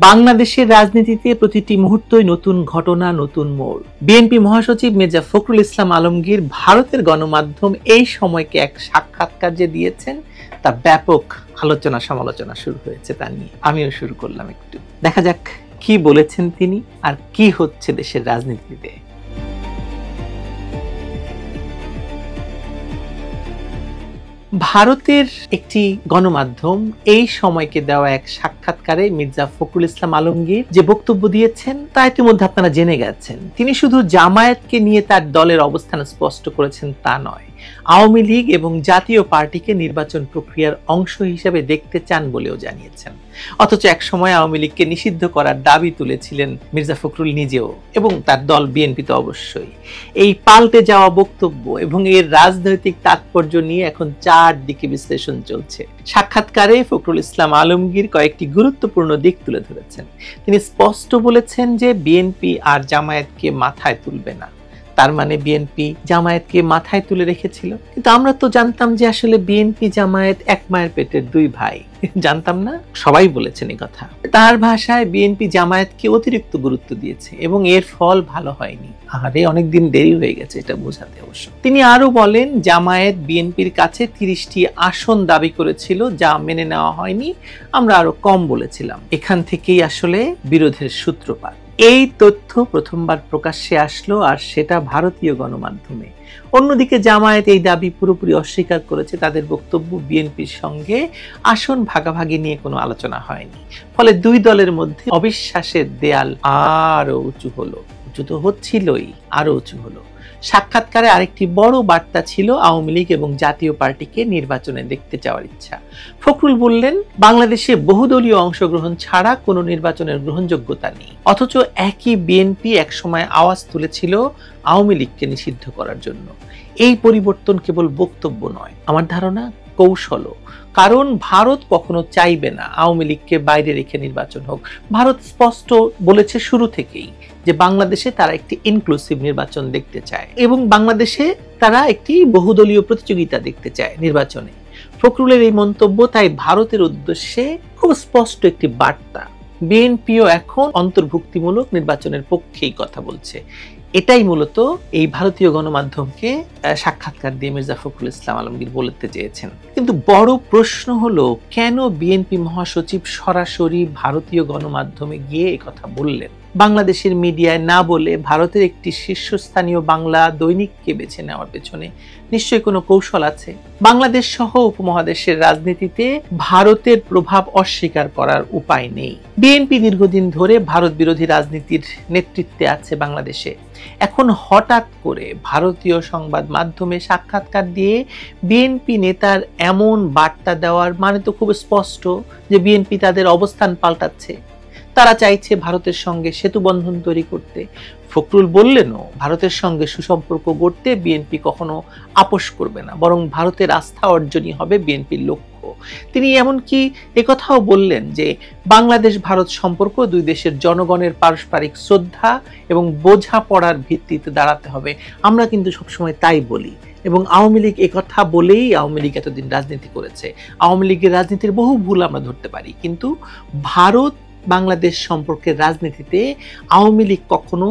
বাংলাদেশের রাজনীতিতে প্রতিটি মুহূর্তই নতুন ঘটনা, নতুন মোড়। বিএনপি মহাসচিব মির্জা ফখরুল ইসলাম আলমগীর ভারতের গণমাধ্যম এই সময়কে এক সাক্ষাৎকার যে দিয়েছেন তা ব্যাপক আলোচনা সমালোচনা শুরু হয়েছে তা নিয়ে আমিও শুরু করলাম। একটু দেখা যাক কি বলেছেন তিনি আর কি হচ্ছে দেশের রাজনীতিতে। ভারতের একটি গণমাধ্যম এই সময়কে দেওয়া এক সাক্ষাৎকারে মির্জা ফখরুল ইসলাম আলমগীর যে বক্তব্য দিয়েছেন তা ইতিমধ্যে আপনারা জেনে গেছেন। তিনি শুধু জামায়াতকে নিয়ে তার দলের অবস্থান স্পষ্ট করেছেন তা নয়, আওয়ামী লীগ এবং জাতীয় পার্টিকে নির্বাচন প্রক্রিয়ার অংশ হিসেবে দেখতে চান বলেও জানিয়েছেন। অথচ এক সময় আওয়ামী লীগকে নিষিদ্ধ করার দাবি তুলেছিলেন মির্জা ফখরুল নিজেও এবং তার দল বিএনপি তো অবশ্যই। এই পাল্টে যাওয়া বক্তব্য এবং এর রাজনৈতিক তাৎপর্য নিয়ে এখন চারদিকে বিশ্লেষণ চলছে। সাক্ষাৎকারে ফখরুল ইসলাম আলমগীর কয়েকটি গুরুত্বপূর্ণ দিক তুলে ধরেছেন। তিনি স্পষ্ট বলেছেন যে বিএনপি আর জামায়াতকে মাথায় তুলবে না। তার মানে বিএনপি জামায়াতকে মাথায় তুলে রেখেছিল, কিন্তু আমরা তো জানতাম যে আসলে বিএনপি জামায়াত এক মায়ের পেটের দুই ভাই। জানতাম না? সবাই বলেছেন এই কথা। তার ভাষায় বিএনপি জামায়াতকে অতিরিক্ত গুরুত্ব দিয়েছে এবং এর ফল ভালো হয়নি। আরে অনেকদিন দেরি হয়ে গেছে এটা বোঝাতে অবশ্য। তিনি আরো বলেন জামায়াত বিএনপির কাছে 30টি আসন দাবি করেছিল, যা মেনে নেওয়া হয়নি। আমরা আরো কম বলেছিলাম। এখান থেকেই আসলে বিরোধের সূত্রপাত। এই তথ্য প্রথমবার প্রকাশ্যে আসলো আর সেটা ভারতীয় গণমাধ্যমে। অন্যদিকে জামায়াত এই দাবি পুরোপুরি অস্বীকার করেছে। তাদের বক্তব্য বিএনপির সঙ্গে আসন ভাগাভাগি নিয়ে কোনো আলোচনা হয়নি। ফলে দুই দলের মধ্যে অবিশ্বাসের দেয়াল আরো উঁচু হলো। উঁচু তো হচ্ছিলই, আরো উঁচু হলো। সাক্ষাৎকারে আরেকটি বড় বার্তা ছিল আওয়ামী লীগ এবং জাতীয় পার্টিকে নির্বাচনে দেখতে চাওয়ার ইচ্ছা। ফখরুল বললেন বাংলাদেশে বহুদলীয় অংশগ্রহণ ছাড়া কোনো নির্বাচনের গ্রহণযোগ্যতা নেই। অথচ একই বিএনপি একসময় আওয়াজ তুলেছিল আওয়ামী লীগকে নিষিদ্ধ করার জন্য। এই পরিবর্তন কেবল বক্তব্য নয়, আমার ধারণা কৌশলও। কারণ ভারত কখনো চাইবে না আওয়ামী লীগকে বাইরে রেখে নির্বাচন হোক। ভারত স্পষ্ট বলেছে শুরু থেকেই যে বাংলাদেশে তারা একটি ইনক্লুসিভ নির্বাচন দেখতে চায় এবং বাংলাদেশে তারা একটি বহুদলীয় প্রতিযোগিতা দেখতে চায় নির্বাচনে। ফখরুলের এই মন্তব্য তাই ভারতের উদ্দেশ্যে খুব স্পষ্ট একটি বার্তা। বিএনপিও এখন অন্তর্ভুক্তিমূলক নির্বাচনের পক্ষেই কথা বলছে। এটাই মূলত এই ভারতীয় গণমাধ্যমকে সাক্ষাৎকার দিয়ে মির্জা ফখরুল ইসলাম আলমগীর বলতে চেয়েছেন। কিন্তু বড় প্রশ্ন হলো কেন বিএনপি মহাসচিব সরাসরি ভারতীয় গণমাধ্যমে গিয়ে এই কথা বললেন? বাংলাদেশের মিডিয়ায় না বলে ভারতের একটি শীর্ষস্থানীয় বাংলা দৈনিককে বেছে নেওয়ার পেছনে নিশ্চয়ই কোনো কৌশল আছে। বাংলাদেশ সহ উপমহাদেশের রাজনীতিতে ভারতের প্রভাব অস্বীকার করার উপায় নেই। বিএনপি দীর্ঘদিন ধরে ভারত বিরোধী রাজনীতির নেতৃত্বে আছে বাংলাদেশে। এখন হঠাৎ করে ভারতীয় সংবাদ মাধ্যমে সাক্ষাৎকার দিয়ে বিএনপি নেতার এমন বার্তা দেওয়ার মানে তো খুব স্পষ্ট যে বিএনপি তাদের অবস্থান পাল্টাচ্ছে। তারা চাইছে ভারতের সঙ্গে সেতু বন্ধন তৈরি করতে। ফখরুল বললেনও ভারতের সঙ্গে সুসম্পর্ক গড়তে বিএনপি কখনো আপোষ করবে না, বরং ভারতের আস্থা অর্জনই হবে বিএনপির লক্ষ্য। তিনি এমনকি একথাও বললেন যে বাংলাদেশ ভারত সম্পর্ক দুই দেশের জনগণের পারস্পরিক শ্রদ্ধা এবং বোঝাপড়ার ভিত্তিতে দাঁড়াতে হবে। আমরা কিন্তু সবসময় তাই বলি এবং আওয়ামী লীগ একথা বলেই আওয়ামী লীগ এতদিন রাজনীতি করেছে। আওয়ামী লীগের রাজনীতির বহু ভুল আমরা ধরতে পারি, কিন্তু ভারত বাংলাদেশ সম্পর্কের রাজনীতিতে আওয়ামী লীগ কখনো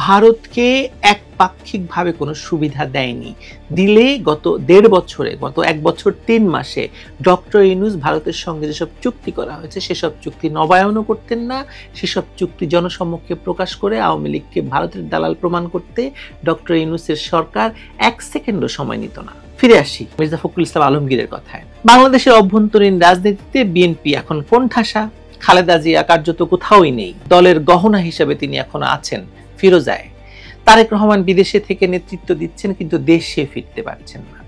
ভারতকে একপাক্ষিকভাবে কোনো সুবিধা দেয়নি। দিলে গত 1.5 বছরে, গত 1 বছর 3 মাসে ডক্টর ইউনূস ভারতের সঙ্গে যেসব চুক্তি করা হয়েছে সেসব চুক্তি নবায়নও করতেন না। সেসব চুক্তি জনসম্মুখে প্রকাশ করে আওয়ামী লীগকে ভারতের দালাল প্রমাণ করতে ডক্টর ইউনূসের সরকার 1 সেকেন্ডও সময় নিত না। ফিরে আসি মির্জা ফখরুল ইসলাম আলমগীরের কথায়। বাংলাদেশের অভ্যন্তরীণ রাজনীতিতে বিএনপি এখন কোণঠাসা। খালেদা জিয়া কার্যত কোথাওই নেই। দলের গহনা হিসেবে তিনি এখনো আছেন ফিরোজায়। তারেক রহমান বিদেশে থেকে নেতৃত্ব দিচ্ছেন, কিন্তু দেশে ফিরতে পারছেন না।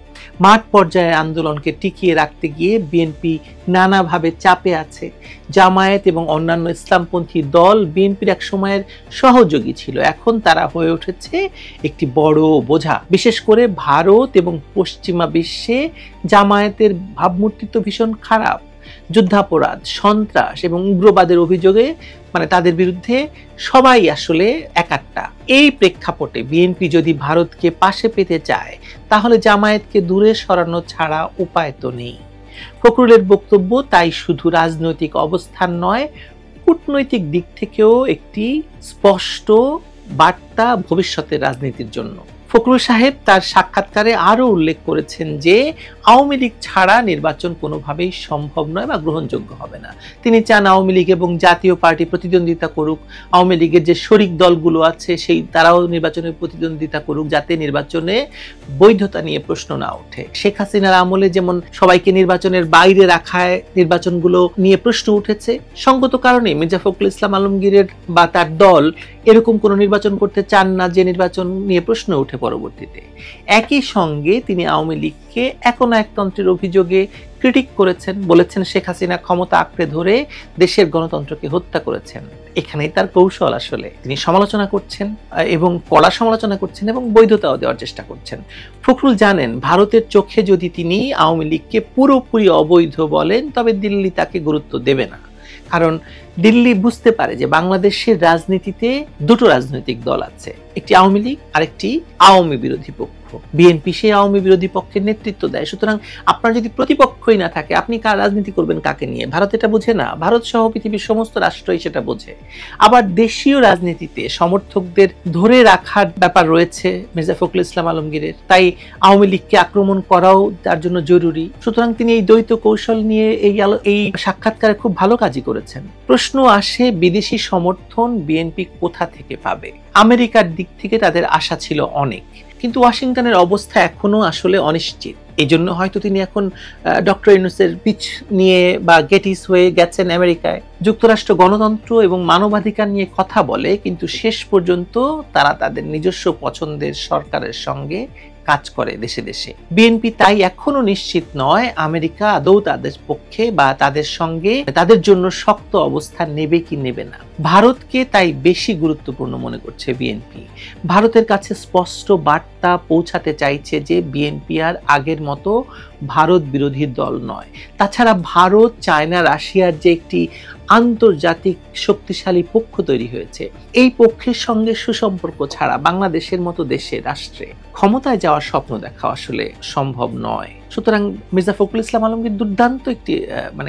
মাঠ পর্যায়ে আন্দোলনকে টিকিয়ে রাখতে গিয়ে বিএনপি নানাভাবে চাপে আছে। জামায়াত এবং অন্যান্য ইসলামপন্থী দল বিএনপির এক সময়ের সহযোগী ছিল, এখন তারা হয়ে উঠেছে একটি বড় বোঝা। বিশেষ করে ভারত এবং পশ্চিমা বিশ্বে জামায়াতের ভাবমূর্তি তো ভীষণ খারাপ। যুদ্ধাপরাধ, সন্ত্রাস এবং উগ্রবাদের অভিযোগে তাদের বিরুদ্ধে সবাই আসলে একাট্টা। এই প্রেক্ষাপটে বিএনপি যদি ভারতকে পাশে পেতে চায় তাহলে জামায়াতকে দূরে সরানো ছাড়া উপায় তো নেই। ফখরুলের বক্তব্য তাই শুধু রাজনৈতিক অবস্থান নয়, কূটনৈতিক দিক থেকেও একটি স্পষ্ট বার্তা ভবিষ্যতের রাজনীতির জন্য। ফখরুল সাহেব তার সাক্ষাৎকারে আরো উল্লেখ করেছেন যে আওয়ামী লীগ ছাড়া নির্বাচন কোনোভাবেই সম্ভব নয় বা গ্রহণযোগ্য হবে না। তিনি চান আওয়ামী লীগ এবং জাতীয় পার্টি প্রতিদ্বন্দ্বিতা করুক, আওয়ামী লীগের যে শরিক দলগুলো আছে সেই তারাও নির্বাচনে প্রতিদ্বন্দ্বিতা করুক, যাতে নির্বাচনে বৈধতা নিয়ে প্রশ্ন না ওঠে। শেখ হাসিনার আমলে যেমন সবাইকে নির্বাচনের বাইরে রাখায় নির্বাচনগুলো নিয়ে প্রশ্ন উঠেছে, সঙ্গত কারণে মির্জা ফখরুল ইসলাম আলমগীরের বা তার দল এরকম কোনো নির্বাচন করতে চান না যে নির্বাচন নিয়ে প্রশ্ন উঠে পরবর্তীতে। একই সঙ্গে তিনি আওয়ামী লীগকে একনায়কতন্ত্রের অভিযোগে ক্রিটিক করেছেন, বলেছেন শেখ হাসিনা ক্ষমতা আঁকড়ে ধরে দেশের গণতন্ত্রকে হত্যা করেছেন। এখানেই তার কৌশল। আসলে তিনি সমালোচনা করছেন এবং কড়া সমালোচনা করছেন এবং বৈধতাও দেওয়ার চেষ্টা করছেন। ফখরুল জানেন ভারতের চোখে যদি তিনি আওয়ামী লীগকে পুরোপুরি অবৈধ বলেন তবে দিল্লি তাকে গুরুত্ব দেবে না, কারণ দিল্লি বুঝতে পারে যে বাংলাদেশের রাজনীতিতে দুটো রাজনৈতিক দল আছে, একটি আওয়ামী লীগ আর একটি আওয়ামী বিরোধী পক্ষ। বিএনপি সেই আওয়ামী বিরোধী পক্ষের নেতৃত্ব দেয়। সুতরাং আপনার যদি প্রতিপক্ষই না থাকে আপনি কার রাজনীতি করবেন, কাকে নিয়ে? ভারত এটা বোঝে না, ভারত সহ পৃথিবীর সমস্ত রাষ্ট্রই সেটা বোঝে। আবার দেশীয় রাজনীতিতে সমর্থকদের ধরে রাখার ব্যাপার রয়েছে মির্জা ফখরুল ইসলাম আলমগীরের, তাই আওয়ামী লীগকে আক্রমণ করাও তার জন্য জরুরি। সুতরাং তিনি এই দ্বৈত কৌশল নিয়ে এই সাক্ষাৎকারে খুব ভালো কাজই করেছেন। প্রশ্ন আসে বিদেশি সমর্থন বিএনপি কোথা থেকে পাবে? আমেরিকার দিক থেকে তাদের আশা ছিল অনেক, কিন্তু ওয়াশিংটনের অবস্থা এখনো আসলে অনিশ্চিত। এই জন্য হয়তো তিনি এখন ডক্টর ইউনূসের পিচ নিয়ে বা গেটিস হয়ে গেছেন আমেরিকায়। যুক্তরাষ্ট্র গণতন্ত্র এবং মানবাধিকার নিয়ে কথা বলে, কিন্তু শেষ পর্যন্ত তারা তাদের নিজস্ব পছন্দের সরকারের সঙ্গে কাজ করে দেশে দেশে। বিএনপি তাই এখনো নিশ্চিত নয় আমেরিকা আদৌ তাদের পক্ষে বা তাদের সঙ্গে তাদের জন্য শক্ত অবস্থান নেবে কি নেবে না। ভারতকে তাই বেশি গুরুত্বপূর্ণ মনে করছে বিএনপি। ভারতের কাছে স্পষ্ট বার্তা পৌঁছাতে চাইছে যে বিএনপি আর আগের মতো ভারত বিরোধী দল নয়। তাছাড়া ভারত, চায়না, রাশিয়ার যে একটি আন্তর্জাতিক শক্তিশালী পক্ষ তৈরি হয়েছে, এই পক্ষের সঙ্গে সুসম্পর্ক ছাড়া বাংলাদেশের মতো দেশে রাষ্ট্রে ক্ষমতায় যাওয়ার স্বপ্ন দেখা আসলে সম্ভব নয়। সুতরাং মির্জা ফখরুল ইসলাম আলমগীর দুর্দান্ত একটি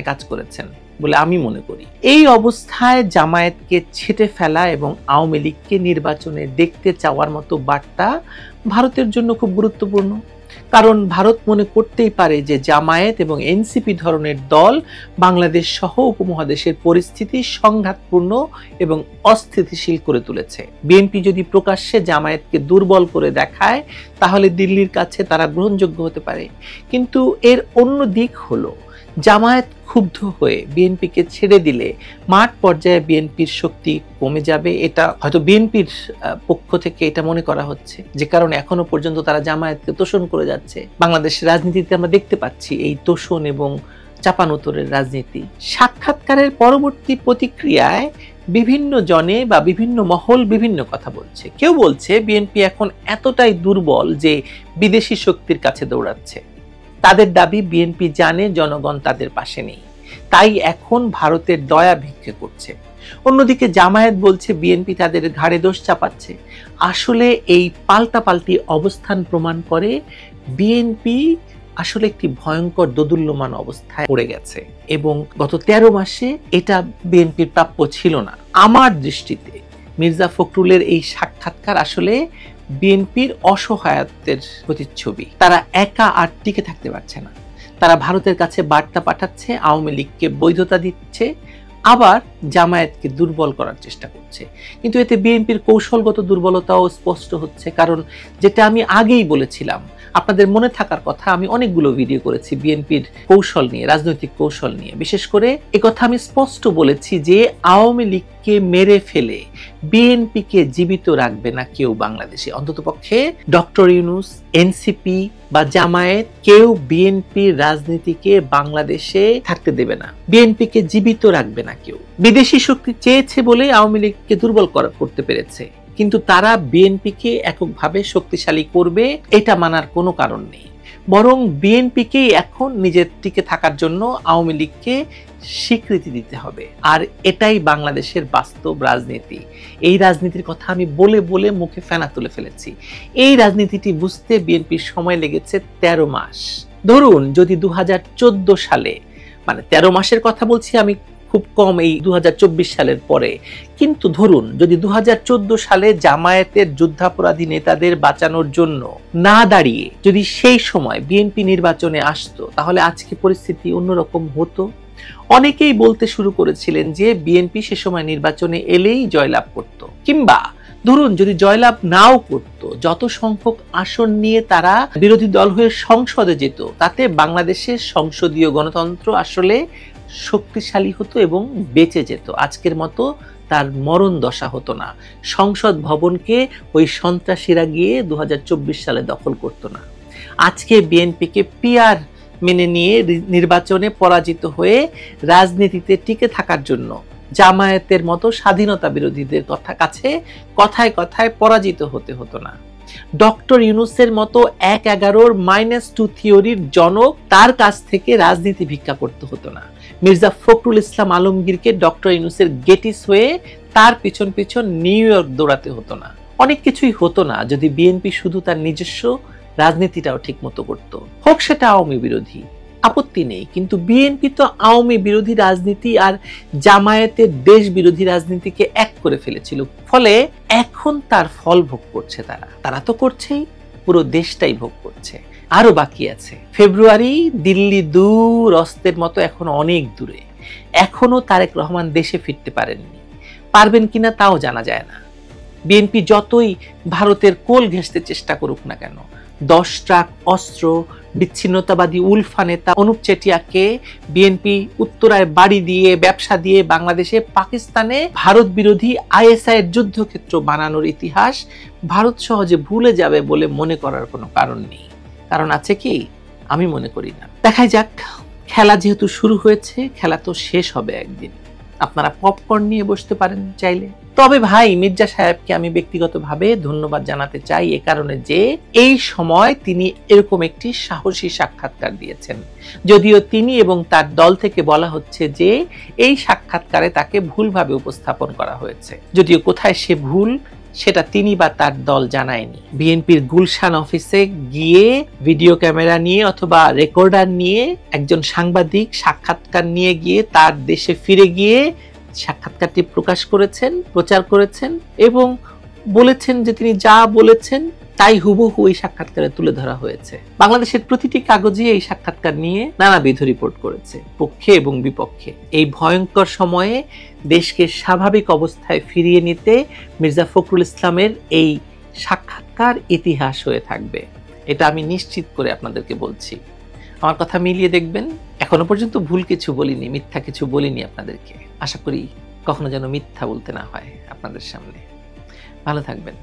কাজ করেছেন বলে আমি মনে করি। এই অবস্থায় জামায়াতকে ছেঁটে ফেলা এবং আওয়ামী লীগকে নির্বাচনে দেখতে চাওয়ার মতো বার্তা ভারতের জন্য খুব গুরুত্বপূর্ণ। কারণ ভারত মনে করতেই পারে যে জামায়াত এবং এনসিপি ধরনের দল বাংলাদেশ সহ উপমহাদেশের পরিস্থিতি সংঘাতপূর্ণ এবং অস্থিতিশীল করে তুলেছে। বিএনপি যদি প্রকাশ্যে জামায়াতকে দুর্বল করে দেখায় তাহলে দিল্লির কাছে তারা গ্রহণযোগ্য হতে পারে। কিন্তু এর অন্য দিক হলো জামায়াত ক্ষুব্ধ হয়ে বিএনপিকে ছেড়ে দিলে মাঠ পর্যায়ে বিএনপির শক্তি কমে যাবে। এটা হয়তো বিএনপির পক্ষ থেকে এটা মনে করা হচ্ছে, যে কারণে এখনো পর্যন্ত তারা জামায়াতকে তোষণ করে যাচ্ছে। বাংলাদেশের রাজনীতিতে আমরা দেখতে পাচ্ছি এই তোষণ এবং চাপানোতরের রাজনীতি। সাক্ষাৎকারের পরবর্তী প্রতিক্রিয়ায় বিভিন্ন জনে বা বিভিন্ন মহল বিভিন্ন কথা বলছে। কেউ বলছে বিএনপি এখন এতটাই দুর্বল যে বিদেশি শক্তির কাছে দৌড়াচ্ছে। তাদের দাবি বিএনপি জানে জনগণ তাদের পাশে নেই, তাই এখন ভারতের দয়া ভিক্ষে করছে। অন্যদিকে জামায়াত বলছে বিএনপি তাদের ঘাড়ে দোষ চাপাচ্ছে। আসলে এই পাল্টাপাল্টি অবস্থান প্রমাণ করে বিএনপি আসলে একটি ভয়ঙ্কর দোদুল্যমান অবস্থায় পড়ে গেছে এবং গত 13 মাসে এটা বিএনপির প্রাপ্য ছিল না। আমার দৃষ্টিতে মির্জা ফখরুলের এই সাক্ষাৎকার আসলে বিএনপির অসহায়ত্বের প্রতিচ্ছবি। তারা একা আর টিকে থাকতে পারছে না। তারা ভারতের কাছে বার্তা পাঠাচ্ছে, আওয়ামী লীগকে বৈধতা দিচ্ছে, আবার জামায়াতকে দুর্বল করার চেষ্টা করছে। কিন্তু এতে বিএনপির কৌশলগত দুর্বলতাও স্পষ্ট হচ্ছে। কারণ যেটা আমি আগেই বলেছিলাম, আপনাদের মনে থাকার কথা, আমি অনেকগুলো ভিডিও করেছি বিএনপির কৌশল নিয়ে, রাজনৈতিক কৌশল নিয়ে। বিশেষ করে একথা আমি স্পষ্ট বলেছি যে আওয়ামী লীগকে মেরে ফেলে বিএনপিকে জীবিত রাখবে না কেউ বাংলাদেশে। অন্ততপক্ষে ডক্টর ইউনূস, এনসিপি বা জামায়াত কেউ বিএনপির রাজনীতিকে বাংলাদেশে থাকতে দেবে না, বিএনপিকে জীবিত রাখবে না কেউ। বিদেশি শক্তি চেয়েছে বলে আওয়ামী লীগকে দুর্বল করতে পেরেছে, কিন্তু তারা বিএনপিকে এককভাবে শক্তিশালী করবে এটা মানার কোনো কারণ নেই। বরং বিএনপিকেই এখন নিজের টিকে থাকার জন্য আওয়ামী লীগকে স্বীকৃতি দিতে হবে। আর এটাই বাংলাদেশের বাস্তব রাজনীতি। এই রাজনীতির কথা আমি বলে বলে মুখে ফেনা তুলে ফেলেছি। এই রাজনীতিটি বুঝতে বিএনপির সময় লেগেছে 13 মাস। ধরুন যদি 2014 সালে, 13 মাসের কথা বলছি আমি খুব কম এই 2024 সালের পরে। কিন্তু ধরুন যদি 2014 সালে জামায়াতের যুদ্ধাপরাধী নেতাদের বাঁচানোর জন্য না দাঁড়িয়ে যদি সেই সময় বিএনপি নির্বাচনে আসতো, তাহলে আজকে পরিস্থিতি অন্যরকম হতো। অনেকেই বলতে শুরু করেছিলেন যে বিএনপি সে সময় নির্বাচনে এলেই জয়লাভ করত, কিংবা ধরুন যদি জয়লাভ নাও করত, যত সংখ্যক আসন নিয়ে তারা বিরোধী দল হয়ে সংসদে যেত, তাতে বাংলাদেশের সংসদীয় গণতন্ত্র আসলে শক্তিশালী হতো এবং বেঁচে যেত। আজকের মতো তার মরণ দশা হতো না। সংসদ ভবনকে ওই সন্ত্রাসীরা গিয়ে 2024 সালে দখল করতো না। আজকে বিএনপিকে পিআর মেনে নিয়ে নির্বাচনে পরাজিত হয়ে রাজনীতিতে টিকে থাকার জন্য জামায়াতের মতো স্বাধীনতা বিরোধীদের কাছে কথায় কথায় পরাজিত হতে হতো না। ডক্টর ইউনূসের মতো 1-11-2 থিওরির জনক, তার কাছ থেকে রাজনীতি ভিক্ষা করতে হতো না। মির্জা ফখরুল ইসলাম আলমগীরকে ডক্টর ইউনূসের গেটিস হয়ে তার পিছন পিছন নিউ ইয়র্ক দৌড়াতে হতো না। অনেক কিছুই হতো না যদি বিএনপি শুধু তার নিজস্ব রাজনীতিটাও ঠিক মতো করতো। হোক সেটা আওয়ামী বিরোধী, আপত্তি নেই, কিন্তু বিএনপি তো আওয়ামী বিরোধী রাজনীতি আর জামায়াতের দেশ বিরোধী রাজনীতিকে এক করে ফেলেছিল। ফলে এখন তার ফল ভোগ করছে তারা তো করছেই, পুরো দেশটাই ভোগ করছে। আরো বাকি আছে। ফেব্রুয়ারি, দিল্লি দূর অস্তের মতো এখন অনেক দূরে। এখনো তারেক রহমান দেশে ফিরতে পারেননি, পারবেন কিনা তাও জানা যায় না। বিএনপি যতই ভারতের কোল ঘেঁষতে চেষ্টা করুক না কেন, 10 ট্রাক অস্ত্র বিচ্ছিন্নতাবাদী উলফা নেতা অনুপ চেটিয়াকে বিএনপি উত্তরায় বাড়ি দিয়ে, ব্যবসা দিয়ে বাংলাদেশে পাকিস্তানে ভারত বিরোধী আইএসআই এর যুদ্ধক্ষেত্র বানানোর ইতিহাস ভারত সহজে ভুলে যাবে বলে মনে করার কোনো কারণ নেই। কারণ আছে কি? আমি মনে করি না। দেখাই যাক। খেলা যেহেতু শুরু হয়েছে, খেলা তো শেষ হবে একদিন। আপনারা পপকর্ন নিয়ে বসতে পারেন চাইলে। তবে ভাই, মির্জা সাহেবকে আমি ব্যক্তিগতভাবে ধন্যবাদ জানাতে চাই এ কারণে যে এই সময় তিনি এরকম একটি সাহসী সাক্ষাৎকার দিয়েছেন। যদিও তিনি এবং তার দল থেকে বলা হচ্ছে যে এই সাক্ষাৎকারে তাকে ভুলভাবে উপস্থাপন করা হয়েছে। যদিও কোথায় সে ভুল সেটা তিনি বা তার দল জানায়নি। বিএনপির গুলশান অফিসে গিয়ে ভিডিও ক্যামেরা নিয়ে অথবা রেকর্ডার নিয়ে একজন সাংবাদিক সাক্ষাৎকার নিয়ে গিয়ে তার দেশে ফিরে গিয়ে সাক্ষাৎকারটি প্রকাশ করেছেন, প্রচার করেছেন এবং বলেছেন যে তিনি যা বলেছেন তাই হুবহু এই সাক্ষাৎকারে তুলে ধরা হয়েছে। বাংলাদেশের প্রতিটি কাগজে এই সাক্ষাৎকার নিয়ে নানাবিধ রিপোর্ট করেছে, পক্ষে এবং বিপক্ষে। এই ভয়ঙ্কর সময়ে দেশকে স্বাভাবিক অবস্থায় ফিরিয়ে নিতে মির্জা ফখরুল ইসলামের এই সাক্ষাৎকার ইতিহাস হয়ে থাকবে, এটা আমি নিশ্চিত করে আপনাদেরকে বলছি। আমার কথা মিলিয়ে দেখবেন। এখনো পর্যন্ত ভুল কিছু বলিনি, মিথ্যা কিছু বলিনি আপনাদেরকে। আশা করি কখনো যেন মিথ্যা বলতে না হয় আপনাদের সামনে। ভালো থাকবেন।